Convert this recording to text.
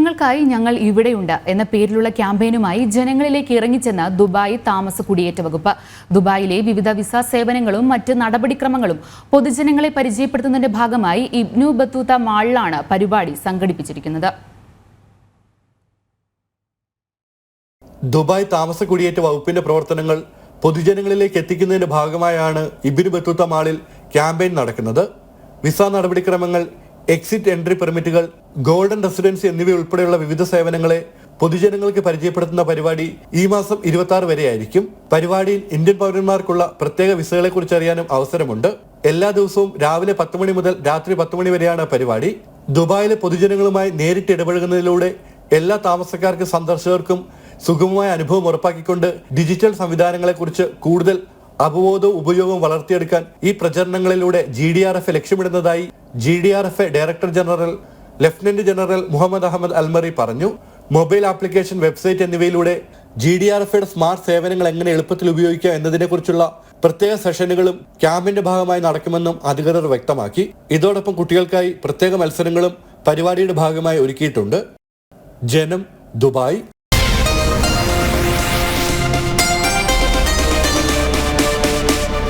നിങ്ങൾക്കായി ഞങ്ങൾ ഇവിടെയുണ്ട് എന്ന പേരിലുള്ള ക്യാമ്പയിനുമായി ജനങ്ങളിലേക്ക് ഇറങ്ങിച്ചെന്ന ദുബായ് താമസ കുടിയേറ്റ വകുപ്പ്. ദുബായിലെ വിവിധ വിസ സേവനങ്ങളും മറ്റ് നടപടിക്രമങ്ങളും പൊതുജനങ്ങളെ പരിചയപ്പെടുത്തുന്നതിന്റെ ഭാഗമായി ഇബ്നു ബത്തൂത്ത മാളിലാണ് പരിപാടി സംഘടിപ്പിച്ചിരിക്കുന്നത്. ദുബായ് താമസ കുടിയേറ്റ വകുപ്പിന്റെ പ്രവർത്തനങ്ങൾ പൊതുജനങ്ങളിലേക്ക് എത്തിക്കുന്നതിന്റെ ഭാഗമായാണ് ഇബ്നു ബത്തൂത്ത മാളിൽ ക്യാമ്പയിൻ നടക്കുന്നത്. വിസ നടപടിക്രമങ്ങൾ, എക്സിറ്റ് എൻട്രി പെർമിറ്റുകൾ, ഗോൾഡൻ റെസിഡൻസി എന്നിവയുൾപ്പെടെയുള്ള വിവിധ സേവനങ്ങളെ പൊതുജനങ്ങൾക്ക് പരിചയപ്പെടുത്തുന്ന പരിപാടി ഈ മാസം 26 വരെയായിരിക്കും. പരിപാടിയിൽ ഇന്ത്യൻ പൗരന്മാർക്കുള്ള പ്രത്യേക വിസകളെ കുറിച്ച് അറിയാനും അവസരമുണ്ട്. എല്ലാ ദിവസവും രാവിലെ 10 മണി മുതൽ രാത്രി 10 മണി വരെയാണ് പരിപാടി. ദുബായിലെ പൊതുജനങ്ങളുമായി നേരിട്ട് ഇടപഴകുന്നതിലൂടെ എല്ലാ താമസക്കാർക്കും സന്ദർശകർക്കും സുഗമമായ അനുഭവം ഉറപ്പാക്കിക്കൊണ്ട് ഡിജിറ്റൽ സംവിധാനങ്ങളെക്കുറിച്ച് കൂടുതൽ അവബോധവും ഉപയോഗവും വളർത്തിയെടുക്കാൻ ഈ പ്രചരണങ്ങളിലൂടെ GDRF ലക്ഷ്യമിടുന്നതായി GDRF director general lieutenant general Mohammed Ahmed Almarri പറഞ്ഞു. മൊബൈൽ ആപ്ലിക്കേഷൻ, വെബ്സൈറ്റ് എന്നിവയിലൂടെ GDRFയുടെ സ്മാർട്ട് സേവനങ്ങൾ എങ്ങനെ എളുപ്പത്തിൽ ഉപയോഗിക്കാം എന്നതിനെക്കുറിച്ചുള്ള പ്രത്യേക സെഷനുകളും ക്യാമ്പിന്റെ ഭാഗമായി നടക്കുമെന്നും അധികൃതർ വ്യക്തമാക്കി. ഇതോടൊപ്പം കുട്ടികൾക്കായി പ്രത്യേക മത്സരങ്ങളും പരിപാടിയുടെ ഭാഗമായി ഒരുക്കിയിട്ടുണ്ട്. ജനം, ദുബായ്.